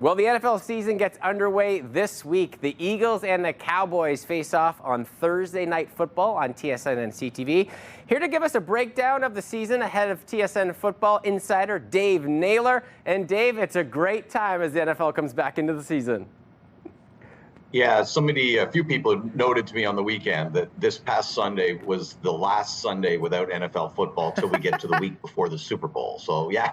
Well, the NFL season gets underway this week. The Eagles and the Cowboys face off on Thursday Night Football on TSN and CTV. Here to give us a breakdown of the season ahead of TSN football insider Dave Naylor. And Dave, it's a great time as the NFL comes back into the season. Yeah, a few people noted to me on the weekend that this past Sunday was the last Sunday without NFL football till we get to the week before the Super Bowl. So yeah,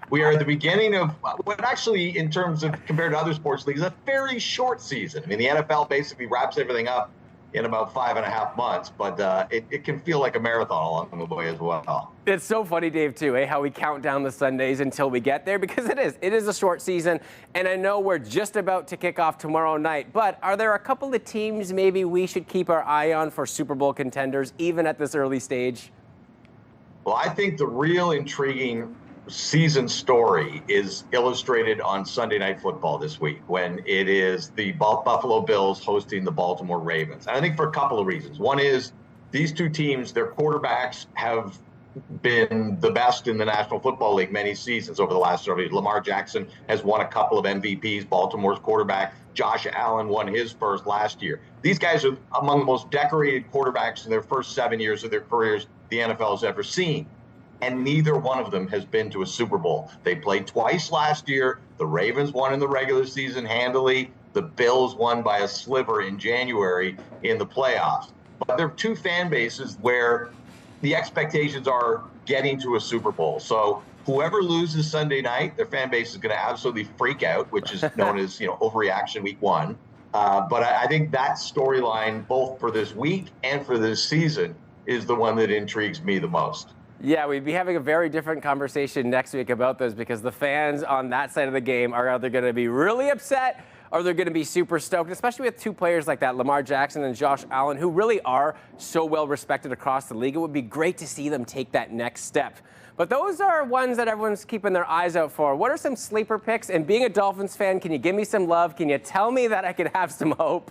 we are at the beginning of what actually, in terms of compared to other sports leagues, a very short season. I mean, the NFL basically wraps everything up in about 5.5 months, but it can feel like a marathon along the way as well. It's so funny, Dave, too, how we count down the Sundays until we get there, because it is a short season, and I know we're just about to kick off tomorrow night, but are there a couple of teams maybe we should keep our eye on for Super Bowl contenders, even at this early stage? Well, I think the real intriguing season story is illustrated on Sunday Night Football this week, when it is the Buffalo Bills hosting the Baltimore Ravens. And I think for a couple of reasons. One is these two teams, their quarterbacks have been the best in the National Football League many seasons over the last several years. Lamar Jackson has won a couple of MVPs. Baltimore's quarterback, Josh Allen, won his first last year. These guys are among the most decorated quarterbacks in their first 7 years of their careers the NFL has ever seen. And neither one of them has been to a Super Bowl. They played twice last year. The Ravens won in the regular season handily. The Bills won by a sliver in January in the playoffs. But there are two fan bases where the expectations are getting to a Super Bowl. So whoever loses Sunday night, their fan base is going to absolutely freak out, which is known as overreaction week one. But I think that storyline, both for this week and for this season, is the one that intrigues me the most. Yeah, we'd be having a very different conversation next week about this, because the fans on that side of the game are either going to be really upset or they're going to be super stoked, especially with two players like that, Lamar Jackson and Josh Allen, who really are so well respected across the league. It would be great to see them take that next step. But those are ones that everyone's keeping their eyes out for. What are some sleeper picks? And being a Dolphins fan, can you give me some love? Can you tell me that I could have some hope?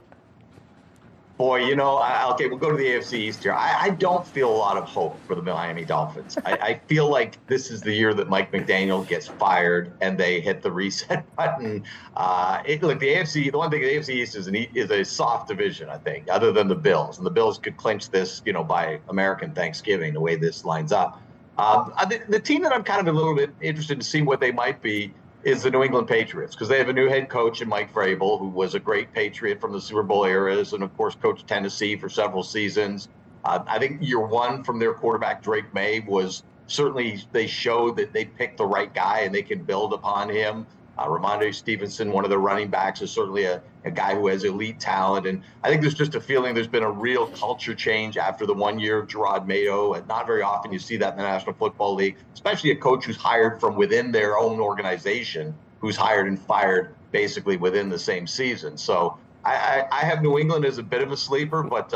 Boy, okay, we'll go to the AFC East here. I don't feel a lot of hope for the Miami Dolphins. I feel like this is the year that Mike McDaniel gets fired and they hit the reset button. The one thing, the AFC East is a soft division, I think, other than the Bills. And the Bills could clinch this, by American Thanksgiving, the way this lines up. The team that I'm kind of a little bit interested to see what they might be is the New England Patriots, because they have a new head coach in Mike Vrabel, who was a great Patriot from the Super Bowl eras and, of course, coached Tennessee for several seasons. I think year one from their quarterback, Drake May, was certainly they showed that they picked the right guy and they can build upon him. Ramondre Stevenson, one of the running backs, is certainly a guy who has elite talent. And I think there's just a feeling there's been a real culture change after the 1 year of Gerard Mayo. And not very often you see that in the National Football League, especially a coach who's hired from within their own organization, who's hired and fired basically within the same season. So I have New England as a bit of a sleeper, but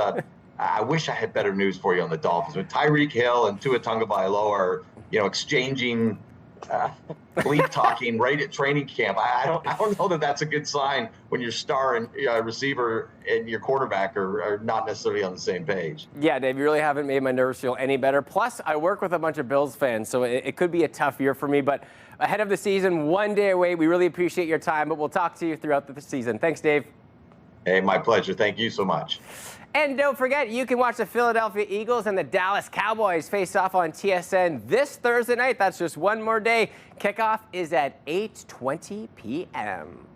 I wish I had better news for you on the Dolphins. When Tyreek Hill and Tua Tagovailoa are, exchanging bleep talking right at training camp, I don't know that that's a good sign when your star and receiver and your quarterback are not necessarily on the same page. Yeah, Dave, you really haven't made my nerves feel any better. Plus, I work with a bunch of Bills fans, so it could be a tough year for me. But ahead of the season, 1 day away, we really appreciate your time, but we'll talk to you throughout the season. Thanks, Dave. Hey, my pleasure. Thank you so much. And don't forget, you can watch the Philadelphia Eagles and the Dallas Cowboys face off on TSN this Thursday night. That's just one more day. Kickoff is at 8:20 p.m.